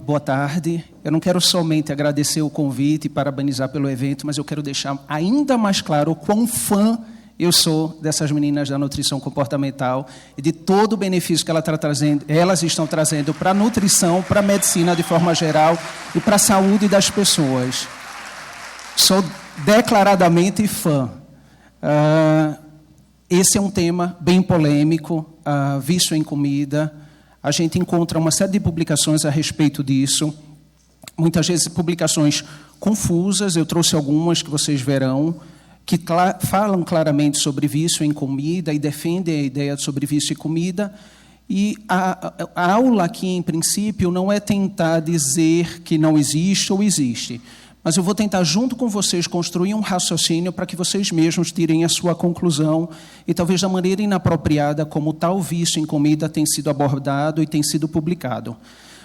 Boa tarde. Eu não quero somente agradecer o convite e parabenizar pelo evento, mas eu quero deixar ainda mais claro o quão fã eu sou dessas meninas da nutrição comportamental e de todo o benefício que elas estão trazendo para a nutrição, para a medicina de forma geral e para a saúde das pessoas. Sou declaradamente fã. Esse é um tema bem polêmico, vício em comida. A gente encontra uma série de publicações a respeito disso, muitas vezes publicações confusas, eu trouxe algumas que vocês verão, que falam claramente sobre vício em comida e defendem a ideia sobre vício em comida. E a aula aqui, em princípio, não é tentar dizer que não existe ou existe, mas eu vou tentar, junto com vocês, construir um raciocínio para que vocês mesmos tirem a sua conclusão e, talvez, da maneira inapropriada como tal vício em comida tem sido abordado e tem sido publicado.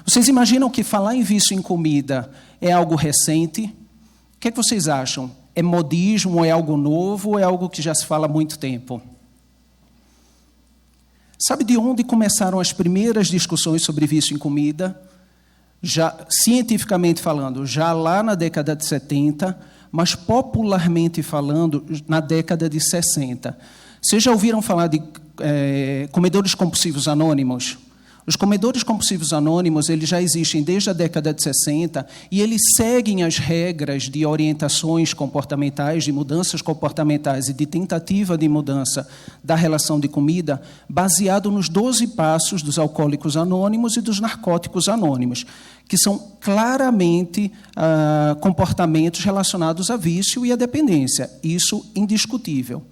Vocês imaginam que falar em vício em comida é algo recente? O que é que vocês acham? É modismo, é algo novo ou é algo que já se fala há muito tempo? Sabe de onde começaram as primeiras discussões sobre vício em comida? Já cientificamente falando, já lá na década de 70, mas popularmente falando, na década de 60. Vocês já ouviram falar de comedores compulsivos anônimos? Os comedores compulsivos anônimos, eles já existem desde a década de 60 e eles seguem as regras de orientações comportamentais, de mudanças comportamentais e de tentativa de mudança da relação de comida, baseado nos 12 passos dos alcoólicos anônimos e dos narcóticos anônimos, que são claramente comportamentos relacionados a vício e a dependência. Isso indiscutível.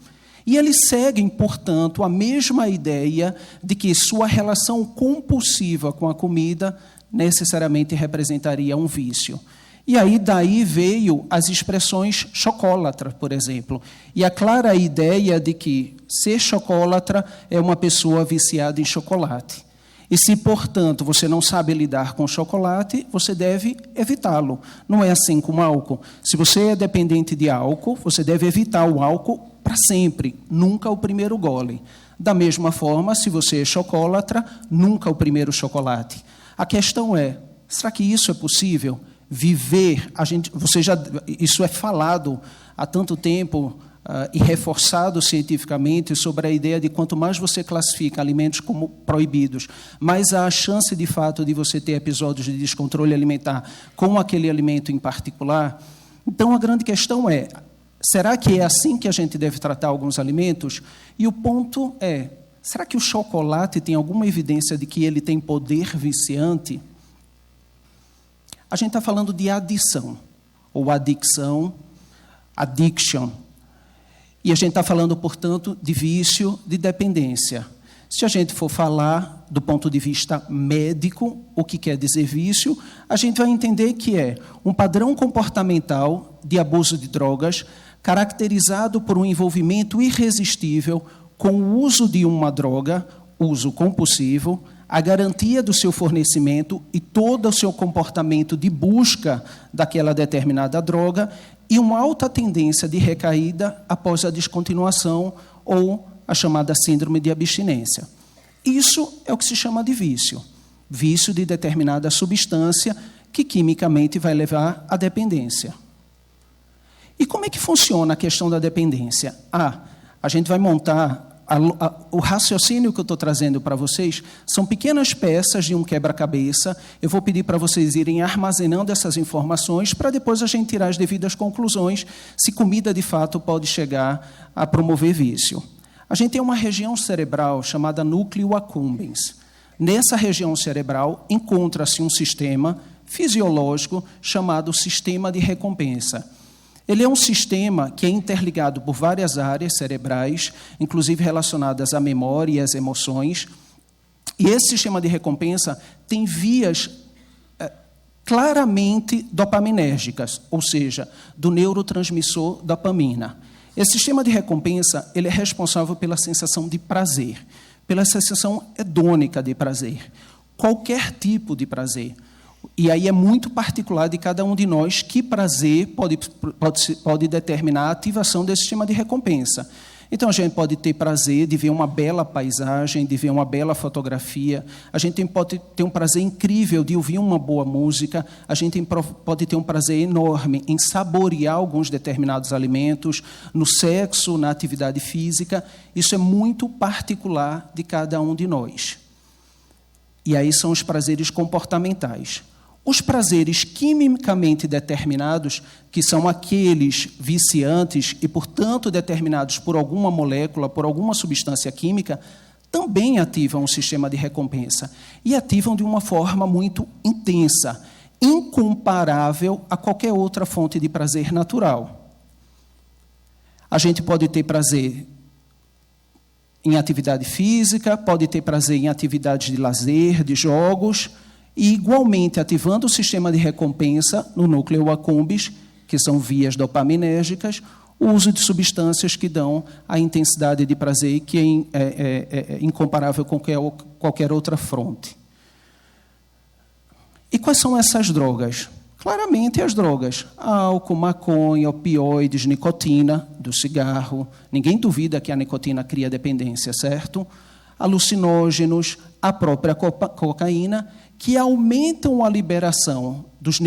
E eles seguem, portanto, a mesma ideia de que sua relação compulsiva com a comida necessariamente representaria um vício. E aí, daí veio as expressões chocólatra, por exemplo. E a clara ideia de que ser chocólatra é uma pessoa viciada em chocolate. E se, portanto, você não sabe lidar com chocolate, você deve evitá-lo. Não é assim com álcool. Se você é dependente de álcool, você deve evitar o álcool para sempre, nunca o primeiro gole. Da mesma forma, se você é chocolatra, nunca o primeiro chocolate. A questão é, será que isso é possível? Viver, isso é falado há tanto tempo e reforçado cientificamente sobre a ideia de quanto mais você classifica alimentos como proibidos, mais há a chance, de fato, de você ter episódios de descontrole alimentar com aquele alimento em particular. Então, a grande questão é, será que é assim que a gente deve tratar alguns alimentos? E o ponto é, será que o chocolate tem alguma evidência de que ele tem poder viciante? A gente está falando de adição, ou adicção, addiction. E a gente está falando, portanto, de vício, de dependência. Se a gente for falar do ponto de vista médico, o que quer dizer vício, a gente vai entender que é um padrão comportamental de abuso de drogas caracterizado por um envolvimento irresistível com o uso de uma droga, uso compulsivo, a garantia do seu fornecimento e todo o seu comportamento de busca daquela determinada droga e uma alta tendência de recaída após a descontinuação ou a chamada síndrome de abstinência. Isso é o que se chama de vício. Vício de determinada substância que quimicamente vai levar à dependência. E como é que funciona a questão da dependência? A gente vai montar o raciocínio que eu estou trazendo para vocês são pequenas peças de um quebra-cabeça. Eu vou pedir para vocês irem armazenando essas informações para depois a gente tirar as devidas conclusões se comida, de fato, pode chegar a promover vício. A gente tem uma região cerebral chamada núcleo accumbens. Nessa região cerebral encontra-se um sistema fisiológico chamado sistema de recompensa. Ele é um sistema que é interligado por várias áreas cerebrais, inclusive relacionadas à memória e às emoções. E esse sistema de recompensa tem vias claramente dopaminérgicas, ou seja, do neurotransmissor dopamina. Esse sistema de recompensa ele é responsável pela sensação de prazer, pela sensação hedônica de prazer, qualquer tipo de prazer. E aí é muito particular de cada um de nós que prazer pode determinar a ativação desse sistema de recompensa. Então, a gente pode ter prazer de ver uma bela paisagem, de ver uma bela fotografia, a gente pode ter um prazer incrível de ouvir uma boa música, a gente pode ter um prazer enorme em saborear alguns determinados alimentos, no sexo, na atividade física. Isso é muito particular de cada um de nós. E aí são os prazeres comportamentais. Os prazeres quimicamente determinados, que são aqueles viciantes e, portanto, determinados por alguma molécula, por alguma substância química, também ativam o sistema de recompensa. E ativam de uma forma muito intensa, incomparável a qualquer outra fonte de prazer natural. A gente pode ter prazer em atividade física, pode ter prazer em atividades de lazer, de jogos, e, igualmente, ativando o sistema de recompensa no núcleo accumbens, que são vias dopaminérgicas, o uso de substâncias que dão a intensidade de prazer que é incomparável com qualquer outra fonte. E quais são essas drogas? Claramente as drogas: álcool, maconha, opioides, nicotina, do cigarro. Ninguém duvida que a nicotina cria dependência, certo? Alucinógenos, a própria cocaína, que aumentam a liberação dos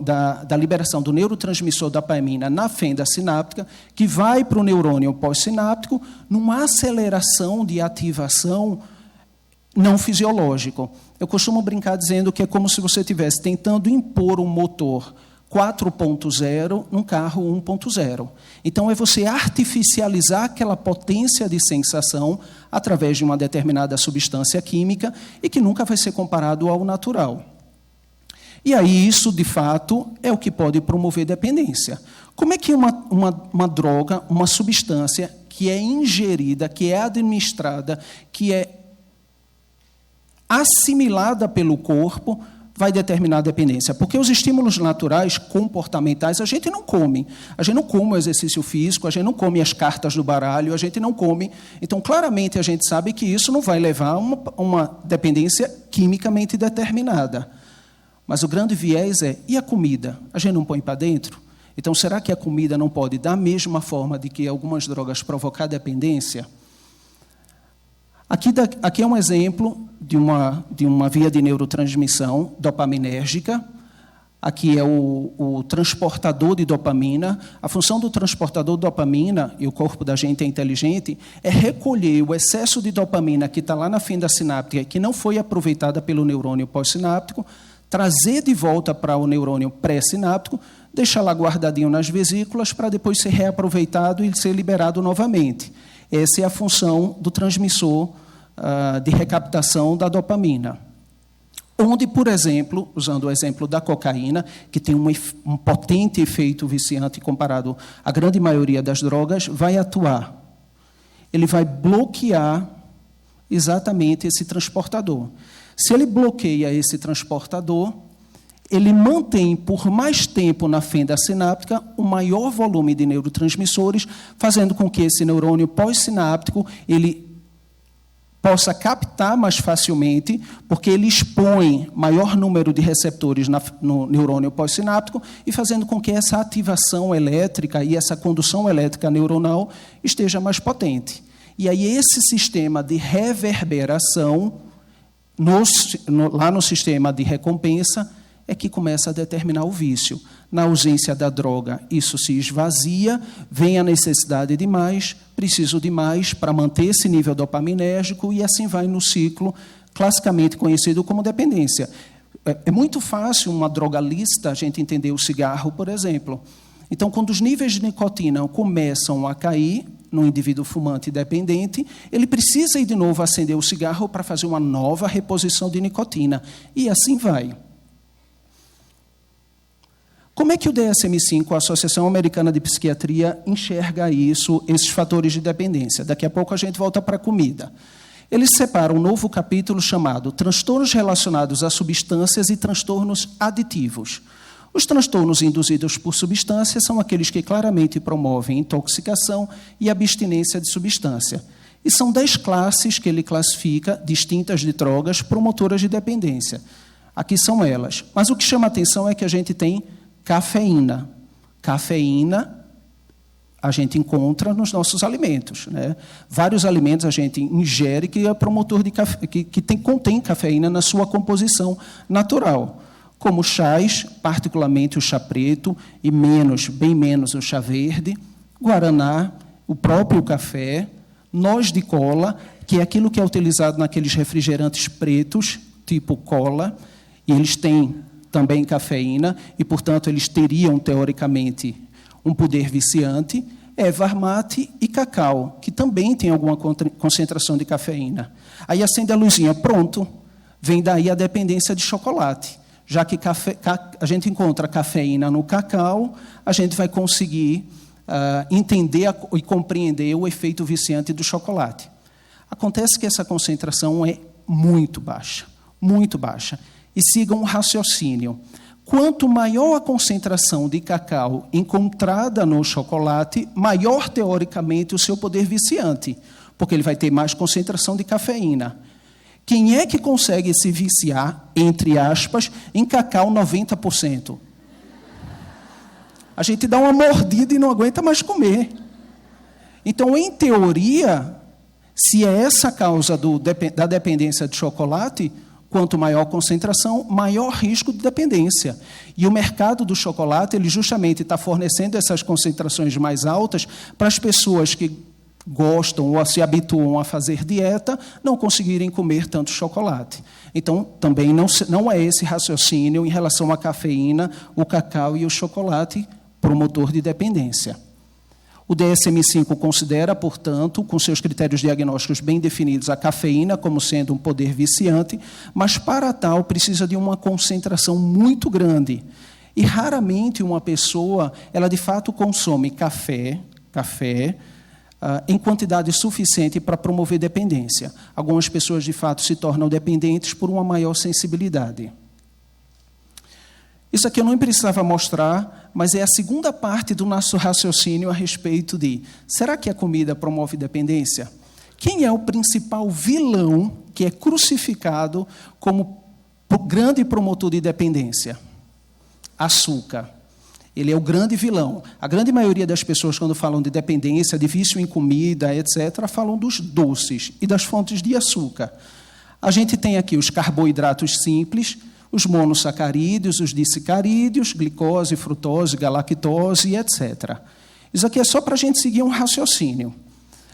da liberação do neurotransmissor dopamina na fenda sináptica, que vai para o neurônio pós-sináptico, numa aceleração de ativação não fisiológico. Eu costumo brincar dizendo que é como se você estivesse tentando impor um motor 4.0 num carro 1.0. Então, é você artificializar aquela potência de sensação através de uma determinada substância química e que nunca vai ser comparado ao natural. E aí, isso, de fato, é o que pode promover dependência. Como é que uma droga, uma substância que é ingerida, que é administrada, que é assimilada pelo corpo, vai determinar a dependência? Porque os estímulos naturais, comportamentais, a gente não come. A gente não come o exercício físico, a gente não come as cartas do baralho, a gente não come. Então, claramente, a gente sabe que isso não vai levar a uma dependência quimicamente determinada. Mas o grande viés é: e a comida? A gente não põe para dentro? Então, será que a comida não pode, da mesma forma de que algumas drogas, provocar dependência? Aqui é um exemplo de uma via de neurotransmissão dopaminérgica. Aqui é o transportador de dopamina. A função do transportador de dopamina, e o corpo da gente é inteligente, é recolher o excesso de dopamina que está lá na fenda sináptica, que não foi aproveitada pelo neurônio pós-sináptico, trazer de volta para o neurônio pré-sináptico, deixar lá guardadinho nas vesículas para depois ser reaproveitado e ser liberado novamente. Essa é a função do transmissor de recaptação da dopamina. Onde, por exemplo, usando o exemplo da cocaína, que tem um potente efeito viciante comparado à grande maioria das drogas, vai atuar. Ele vai bloquear exatamente esse transportador. Se ele bloqueia esse transportador, ele mantém por mais tempo na fenda sináptica o maior volume de neurotransmissores, fazendo com que esse neurônio pós-sináptico ele possa captar mais facilmente, porque ele expõe maior número de receptores no neurônio pós-sináptico e fazendo com que essa ativação elétrica e essa condução elétrica neuronal esteja mais potente. E aí esse sistema de reverberação lá no sistema de recompensa é que começa a determinar o vício. Na ausência da droga, isso se esvazia, vem a necessidade de mais, preciso de mais para manter esse nível dopaminérgico e assim vai no ciclo classicamente conhecido como dependência. É muito fácil uma droga lícita a gente entender o cigarro, por exemplo. Então, quando os níveis de nicotina começam a cair no indivíduo fumante dependente, ele precisa ir de novo acender o cigarro para fazer uma nova reposição de nicotina. E assim vai. Como é que o DSM-5, a Associação Americana de Psiquiatria, enxerga isso, esses fatores de dependência? Daqui a pouco a gente volta para a comida. Eles separam um novo capítulo chamado Transtornos relacionados a substâncias e transtornos aditivos. Os transtornos induzidos por substâncias são aqueles que claramente promovem intoxicação e abstinência de substância. E são 10 classes que ele classifica, distintas de drogas, promotoras de dependência. Aqui são elas. Mas o que chama a atenção é que a gente tem cafeína. Cafeína a gente encontra nos nossos alimentos, né? Vários alimentos a gente ingere que é promotor de contém cafeína na sua composição natural, como chás, particularmente o chá preto e bem menos o chá verde, guaraná, o próprio café, noz de cola, que é aquilo que é utilizado naqueles refrigerantes pretos, tipo cola, e eles têm também cafeína, e, portanto, eles teriam, teoricamente, um poder viciante, erva mate e cacau, que também tem alguma concentração de cafeína. Aí acende a luzinha, pronto, vem daí a dependência de chocolate. Já que a gente encontra cafeína no cacau, a gente vai conseguir entender e compreender o efeito viciante do chocolate. Acontece que essa concentração é muito baixa, muito baixa. E sigam um raciocínio. Quanto maior a concentração de cacau encontrada no chocolate, maior, teoricamente, o seu poder viciante, porque ele vai ter mais concentração de cafeína. Quem é que consegue se viciar, entre aspas, em cacau 90%? A gente dá uma mordida e não aguenta mais comer. Então, em teoria, se é essa a causa da dependência de chocolate, quanto maior concentração, maior risco de dependência. E o mercado do chocolate, ele justamente está fornecendo essas concentrações mais altas para as pessoas que gostam ou se habituam a fazer dieta, não conseguirem comer tanto chocolate. Então, também não é esse raciocínio em relação à cafeína, o cacau e o chocolate promotor de dependência. O DSM-5 considera, portanto, com seus critérios diagnósticos bem definidos, a cafeína como sendo um poder viciante, mas para tal precisa de uma concentração muito grande. E raramente uma pessoa, ela de fato consome café em quantidade suficiente para promover dependência. Algumas pessoas de fato se tornam dependentes por uma maior sensibilidade. Isso aqui eu não precisava mostrar, mas é a segunda parte do nosso raciocínio a respeito de: será que a comida promove dependência? Quem é o principal vilão que é crucificado como grande promotor de dependência? Açúcar. Ele é o grande vilão. A grande maioria das pessoas, quando falam de dependência, de vício em comida, etc., falam dos doces e das fontes de açúcar. A gente tem aqui os carboidratos simples, os monossacarídeos, os disacarídeos, glicose, frutose, galactose, etc. Isso aqui é só para a gente seguir um raciocínio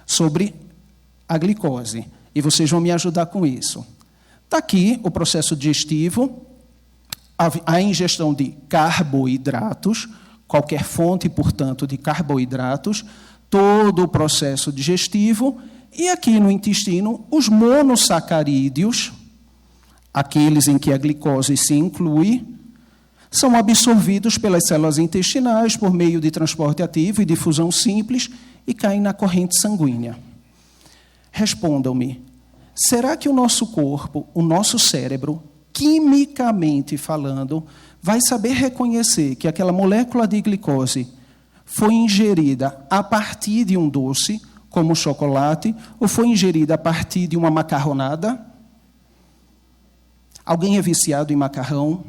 sobre a glicose. E vocês vão me ajudar com isso. Está aqui o processo digestivo, a ingestão de carboidratos, qualquer fonte, portanto, de carboidratos, todo o processo digestivo, e aqui no intestino, os monossacarídeos, aqueles em que a glicose se inclui, são absorvidos pelas células intestinais por meio de transporte ativo e difusão simples e caem na corrente sanguínea. Respondam-me, será que o nosso corpo, o nosso cérebro, quimicamente falando, vai saber reconhecer que aquela molécula de glicose foi ingerida a partir de um doce, como o chocolate, ou foi ingerida a partir de uma macarronada? Alguém é viciado em macarrão?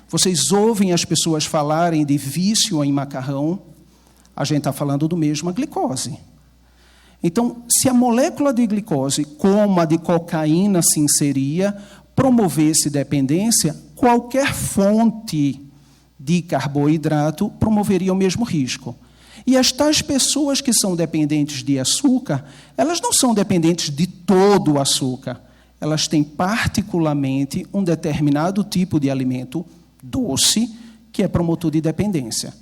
Vocês ouvem as pessoas falarem de vício em macarrão? A gente está falando do mesmo, a glicose. Então, se a molécula de glicose, como a de cocaína se inseria, promovesse dependência, qualquer fonte de carboidrato promoveria o mesmo risco. E as tais pessoas que são dependentes de açúcar, elas não são dependentes de todo o açúcar. Elas têm particularmente um determinado tipo de alimento doce, que é promotor de dependência.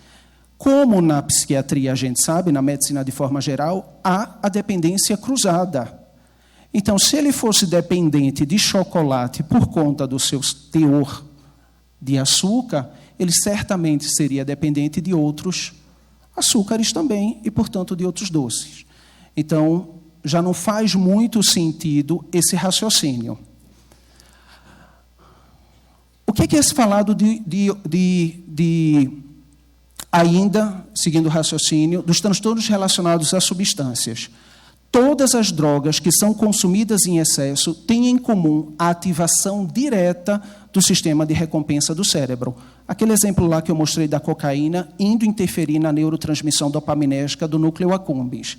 Como na psiquiatria a gente sabe, na medicina de forma geral, há a dependência cruzada. Então, se ele fosse dependente de chocolate por conta do seu teor de açúcar, ele certamente seria dependente de outros açúcares também e, portanto, de outros doces. Então, já não faz muito sentido esse raciocínio. O que é esse falado ainda, seguindo o raciocínio, dos transtornos relacionados a substâncias? Todas as drogas que são consumidas em excesso têm em comum a ativação direta do sistema de recompensa do cérebro. Aquele exemplo lá que eu mostrei da cocaína indo interferir na neurotransmissão dopaminérgica do núcleo accumbens.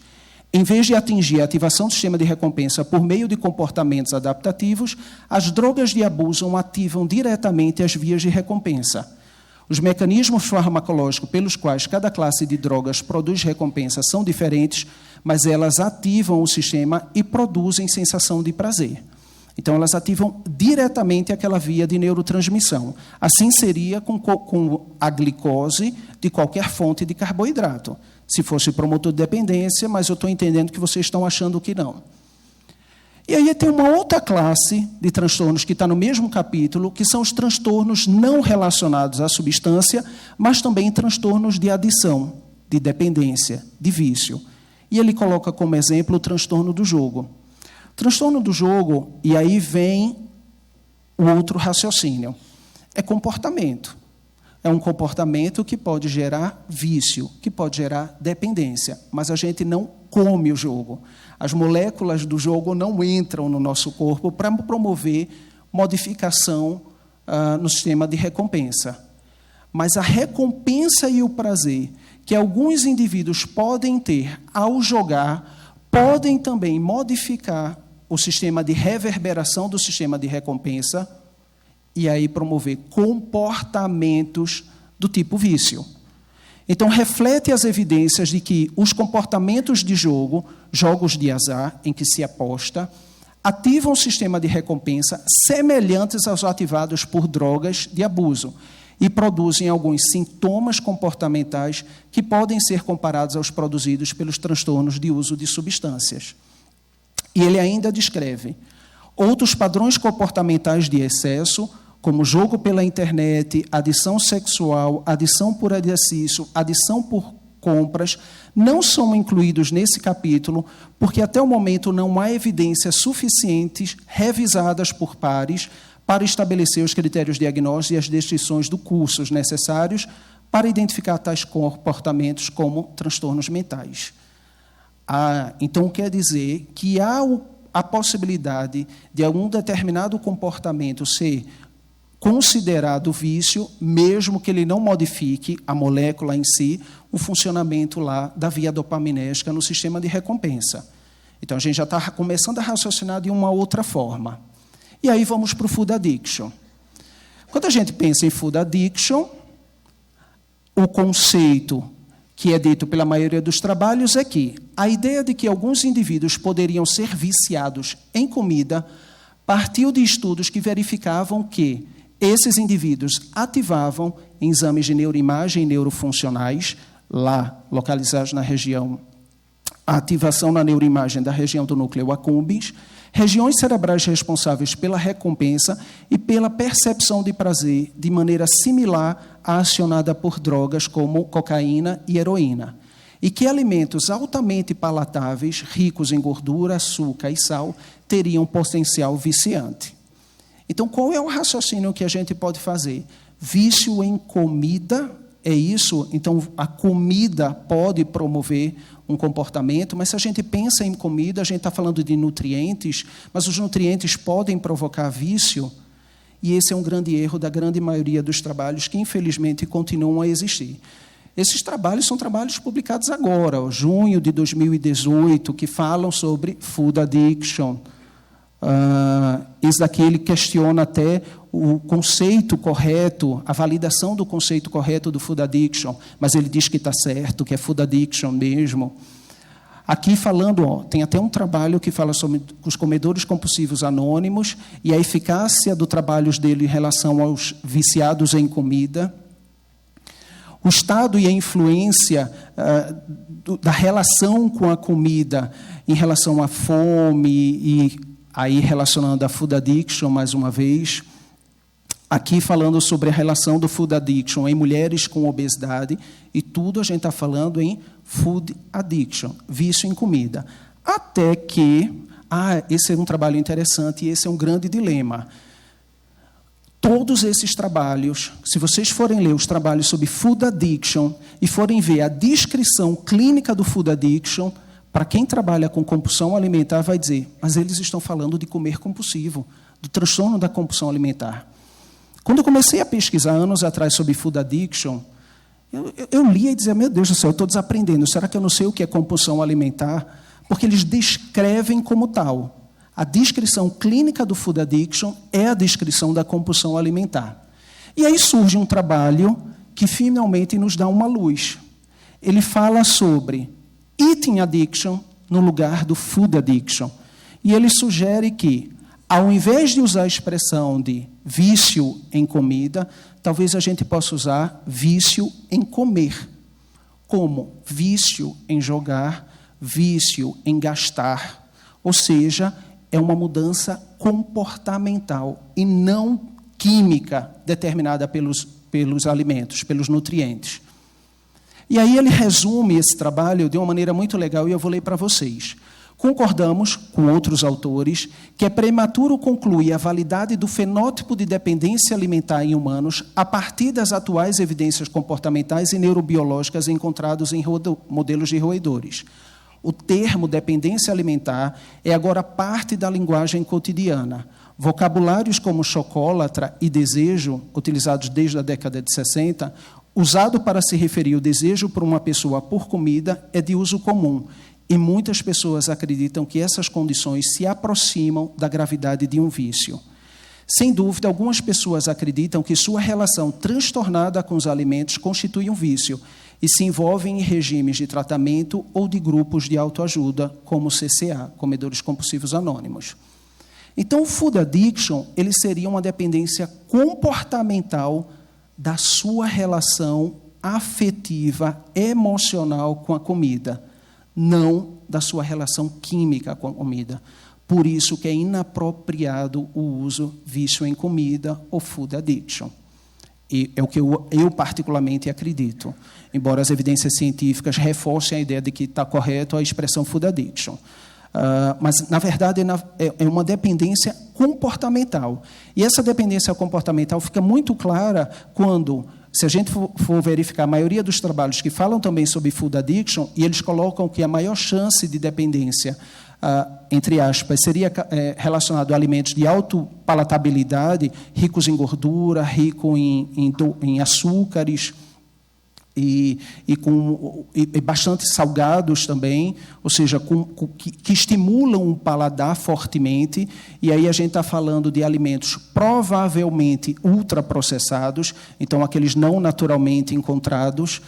Em vez de atingir a ativação do sistema de recompensa por meio de comportamentos adaptativos, as drogas de abuso ativam diretamente as vias de recompensa. Os mecanismos farmacológicos pelos quais cada classe de drogas produz recompensa são diferentes, mas elas ativam o sistema e produzem sensação de prazer. Então, elas ativam diretamente aquela via de neurotransmissão. Assim seria com a glicose de qualquer fonte de carboidrato. Se fosse promotor de dependência, mas eu estou entendendo que vocês estão achando que não. E aí tem uma outra classe de transtornos que está no mesmo capítulo, que são os transtornos não relacionados à substância, mas também transtornos de adição, de dependência, de vício. E ele coloca como exemplo o transtorno do jogo. O transtorno do jogo, e aí vem o outro raciocínio, é comportamento. É um comportamento que pode gerar vício, que pode gerar dependência, mas a gente não come o jogo. As moléculas do jogo não entram no nosso corpo para promover modificação no sistema de recompensa. Mas a recompensa e o prazer que alguns indivíduos podem ter ao jogar podem também modificar o sistema de reverberação do sistema de recompensa e aí promover comportamentos do tipo vício. Então, reflete as evidências de que os comportamentos de jogo, jogos de azar, em que se aposta, ativam o sistema de recompensa semelhantes aos ativados por drogas de abuso e produzem alguns sintomas comportamentais que podem ser comparados aos produzidos pelos transtornos de uso de substâncias. E ele ainda descreve outros padrões comportamentais de excesso, como jogo pela internet, adição sexual, adição por exercício, adição por compras, não são incluídos nesse capítulo, porque até o momento não há evidências suficientes revisadas por pares para estabelecer os critérios diagnósticos e as descrições dos cursos necessários para identificar tais comportamentos como transtornos mentais. Então, quer dizer que há a possibilidade de algum determinado comportamento ser considerado vício, mesmo que ele não modifique a molécula em si, o funcionamento lá da via dopaminérgica no sistema de recompensa. Então, a gente já está começando a raciocinar de uma outra forma. E aí vamos para o food addiction. Quando a gente pensa em food addiction, o conceito que é dito pela maioria dos trabalhos é que a ideia de que alguns indivíduos poderiam ser viciados em comida partiu de estudos que verificavam que esses indivíduos ativavam em exames de neuroimagem e neurofuncionais, lá localizados na região, a ativação na neuroimagem da região do núcleo accumbens, regiões cerebrais responsáveis pela recompensa e pela percepção de prazer de maneira similar à acionada por drogas como cocaína e heroína. E que alimentos altamente palatáveis, ricos em gordura, açúcar e sal, teriam potencial viciante. Então, qual é o raciocínio que a gente pode fazer? Vício em comida, é isso? Então, a comida pode promover um comportamento, mas se a gente pensa em comida, a gente está falando de nutrientes, mas os nutrientes podem provocar vício, e esse é um grande erro da grande maioria dos trabalhos que, infelizmente, continuam a existir. Esses trabalhos são trabalhos publicados agora, junho de 2018, que falam sobre food addiction. Esse daqui ele questiona até o conceito correto, a validação do conceito correto do food addiction, mas ele diz que está certo, que é food addiction mesmo. Aqui falando, tem até um trabalho que fala sobre os comedores compulsivos anônimos e a eficácia do trabalho dele em relação aos viciados em comida. O estado e a influência da relação com a comida em relação à fome e aí relacionando a food addiction mais uma vez. Aqui falando sobre a relação do food addiction em mulheres com obesidade e tudo a gente está falando em food addiction, vício em comida. Até que, esse é um trabalho interessante e esse é um grande dilema. Todos esses trabalhos, se vocês forem ler os trabalhos sobre food addiction e forem ver a descrição clínica do food addiction, para quem trabalha com compulsão alimentar, vai dizer, mas eles estão falando de comer compulsivo, do transtorno da compulsão alimentar. Quando eu comecei a pesquisar anos atrás sobre food addiction, eu lia e dizia, meu Deus do céu, eu estou desaprendendo, será que eu não sei o que é compulsão alimentar? Porque eles descrevem como tal. A descrição clínica do food addiction é a descrição da compulsão alimentar. E aí surge um trabalho que finalmente nos dá uma luz. Ele fala sobre eating addiction no lugar do food addiction. E ele sugere que, ao invés de usar a expressão de vício em comida, talvez a gente possa usar vício em comer, como vício em jogar, vício em gastar. Ou seja, é uma mudança comportamental e não química determinada pelos alimentos, pelos nutrientes. E aí ele resume esse trabalho de uma maneira muito legal e eu vou ler para vocês. Concordamos com outros autores que é prematuro concluir a validade do fenótipo de dependência alimentar em humanos a partir das atuais evidências comportamentais e neurobiológicas encontradas em modelos de roedores. O termo dependência alimentar é agora parte da linguagem cotidiana. Vocabulários como chocólatra e desejo, utilizados desde a década de 60, usado para se referir ao desejo por uma pessoa por comida, é de uso comum. E muitas pessoas acreditam que essas condições se aproximam da gravidade de um vício. Sem dúvida, algumas pessoas acreditam que sua relação transtornada com os alimentos constitui um vício e se envolvem em regimes de tratamento ou de grupos de autoajuda, como o CCA, Comedores Compulsivos Anônimos. Então, o food addiction ele seria uma dependência comportamental da sua relação afetiva, emocional com a comida, não da sua relação química com a comida. Por isso que é inapropriado o uso vício em comida ou food addiction. E é o que eu particularmente acredito, embora as evidências científicas reforcem a ideia de que está correto a expressão food addiction. Mas, na verdade, é uma dependência comportamental. E essa dependência comportamental fica muito clara quando, se a gente for verificar a maioria dos trabalhos que falam também sobre food addiction, e eles colocam que a maior chance de dependência, entre aspas, seria relacionado a alimentos de autopalatabilidade, ricos em gordura, rico em açúcares, e bastante salgados também, ou seja, que estimulam o paladar fortemente, e aí a gente está falando de alimentos provavelmente ultraprocessados, então aqueles não naturalmente encontrados,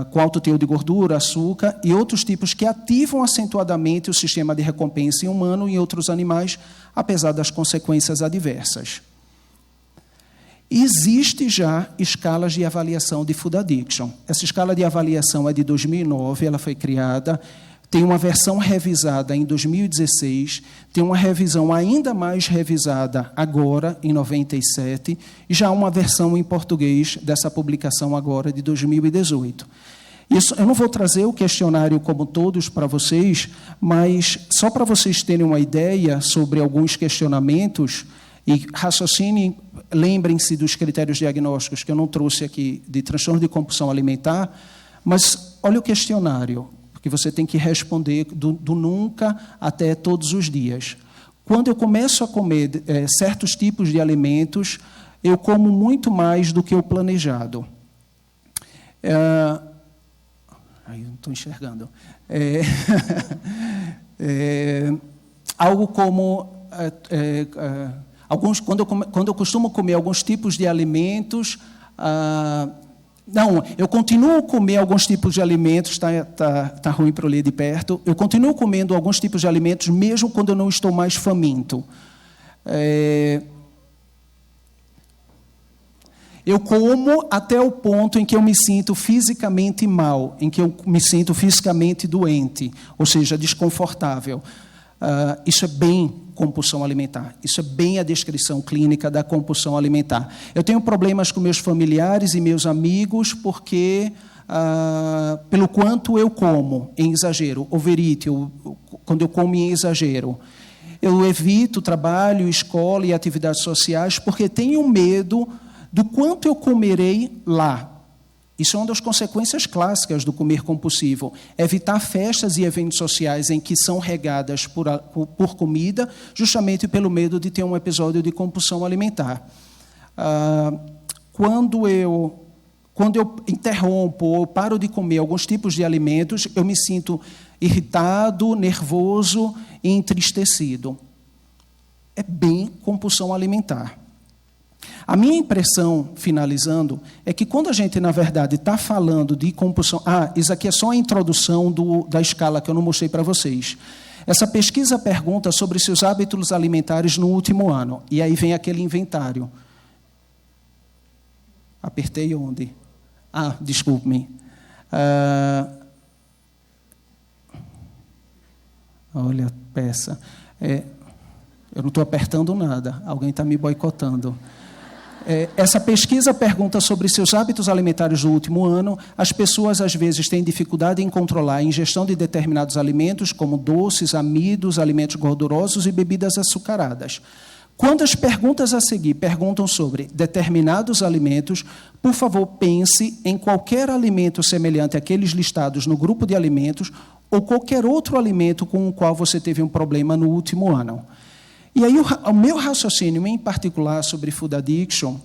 com alto teor de gordura, açúcar, e outros tipos que ativam acentuadamente o sistema de recompensa em humano e em outros animais, apesar das consequências adversas. Existe já escalas de avaliação de food addiction. Essa escala de avaliação é de 2009, ela foi criada, tem uma versão revisada em 2016, tem uma revisão ainda mais revisada agora, em 97, e já uma versão em português dessa publicação agora, de 2018. Isso, eu não vou trazer o questionário como todos para vocês, mas só para vocês terem uma ideia sobre alguns questionamentos, e raciocinem, lembrem-se dos critérios diagnósticos que eu não trouxe aqui, de transtorno de compulsão alimentar, mas olha o questionário, que você tem que responder do nunca até todos os dias. Quando eu começo a comer certos tipos de alimentos, eu como muito mais do que o planejado. Aí eu não estou enxergando. Algo como... quando eu costumo comer alguns tipos de alimentos... Não, eu continuo a comer alguns tipos de alimentos, tá ruim para eu ler de perto, eu continuo comendo alguns tipos de alimentos mesmo quando eu não estou mais faminto. Eu como até o ponto em que eu me sinto fisicamente mal, em que eu me sinto fisicamente doente, ou seja, desconfortável. Isso é bem compulsão alimentar. Isso é bem a descrição clínica da compulsão alimentar. Eu tenho problemas com meus familiares e meus amigos porque, pelo quanto eu como em exagero, overeat, quando eu como em exagero. Eu evito trabalho, escola e atividades sociais porque tenho medo do quanto eu comerei lá. Isso é uma das consequências clássicas do comer compulsivo. Evitar festas e eventos sociais em que são regadas por comida, justamente pelo medo de ter um episódio de compulsão alimentar. Quando eu interrompo ou paro de comer alguns tipos de alimentos, eu me sinto irritado, nervoso e entristecido. É bem compulsão alimentar. A minha impressão, finalizando, é que quando a gente, na verdade, está falando de compulsão... isso aqui é só a introdução da escala que eu não mostrei para vocês. Essa pesquisa pergunta sobre seus hábitos alimentares no último ano. E aí vem aquele inventário. Apertei onde? Desculpe-me. Olha, peça. Eu não estou apertando nada. Alguém está me boicotando. Essa pesquisa pergunta sobre seus hábitos alimentares do último ano. As pessoas, às vezes, têm dificuldade em controlar a ingestão de determinados alimentos, como doces, amidos, alimentos gordurosos e bebidas açucaradas. Quando as perguntas a seguir perguntam sobre determinados alimentos, por favor, pense em qualquer alimento semelhante àqueles listados no grupo de alimentos ou qualquer outro alimento com o qual você teve um problema no último ano. E aí o meu raciocínio, em particular, sobre food addiction,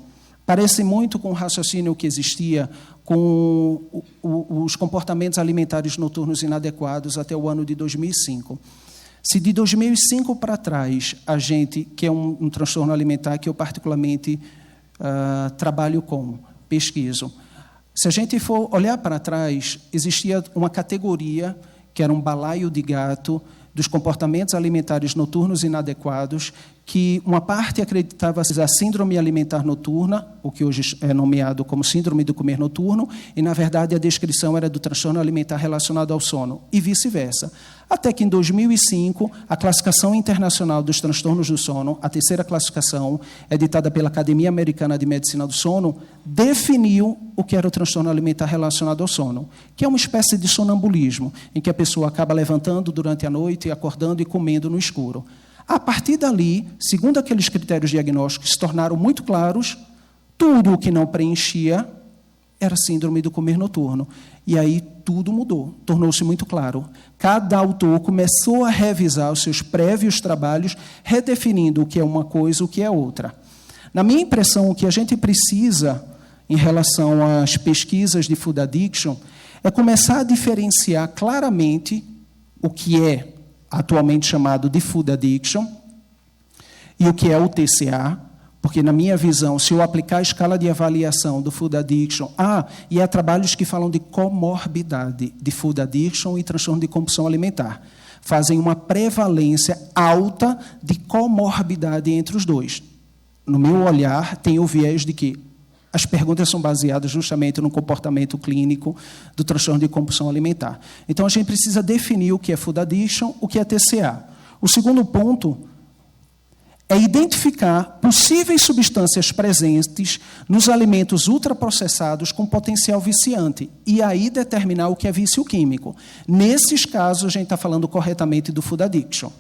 parece muito com o raciocínio que existia com os comportamentos alimentares noturnos inadequados até o ano de 2005. Se de 2005 para trás, a gente, que é um transtorno alimentar que eu particularmente trabalho com, pesquiso, se a gente for olhar para trás, existia uma categoria que era um balaio de gato dos comportamentos alimentares noturnos inadequados, que uma parte acreditava ser a síndrome alimentar noturna, o que hoje é nomeado como síndrome do comer noturno, e, na verdade, a descrição era do transtorno alimentar relacionado ao sono, e vice-versa. Até que, em 2005, a Classificação Internacional dos Transtornos do Sono, a terceira classificação, editada pela Academia Americana de Medicina do Sono, definiu o que era o transtorno alimentar relacionado ao sono, que é uma espécie de sonambulismo, em que a pessoa acaba levantando durante a noite, acordando e comendo no escuro. A partir dali, segundo aqueles critérios diagnósticos se tornaram muito claros, tudo o que não preenchia era síndrome do comer noturno. E aí tudo mudou, tornou-se muito claro. Cada autor começou a revisar os seus prévios trabalhos, redefinindo o que é uma coisa e o que é outra. Na minha impressão, o que a gente precisa, em relação às pesquisas de food addiction, é começar a diferenciar claramente o que é atualmente chamado de food addiction, e o que é o TCA, porque, na minha visão, se eu aplicar a escala de avaliação do food addiction... e há trabalhos que falam de comorbidade de food addiction e transtorno de compulsão alimentar. Fazem uma prevalência alta de comorbidade entre os dois. No meu olhar, tem o viés de que as perguntas são baseadas justamente no comportamento clínico do transtorno de compulsão alimentar. Então, a gente precisa definir o que é food addiction, o que é TCA. O segundo ponto é identificar possíveis substâncias presentes nos alimentos ultraprocessados com potencial viciante e aí determinar o que é vício químico. Nesses casos, a gente está falando corretamente do food addiction.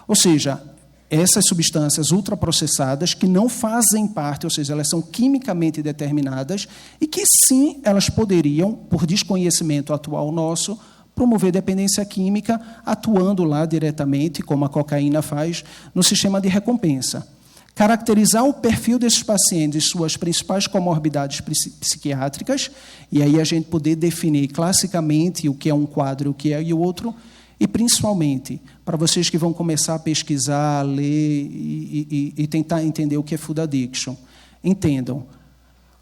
Ou seja, essas substâncias ultraprocessadas que não fazem parte, ou seja, elas são quimicamente determinadas e que, sim, elas poderiam, por desconhecimento atual nosso, promover dependência química, atuando lá diretamente, como a cocaína faz, no sistema de recompensa. Caracterizar o perfil desses pacientes, suas principais comorbidades psiquiátricas, e aí a gente poder definir classicamente o que é um quadro e o que é o outro, e, principalmente, para vocês que vão começar a pesquisar, ler e tentar entender o que é food addiction, entendam,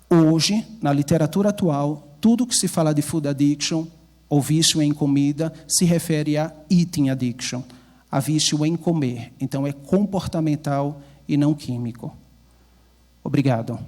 hoje, na literatura atual, tudo que se fala de food addiction, ou vício em comida, se refere a eating addiction, a vício em comer. Então, é comportamental e não químico. Obrigado.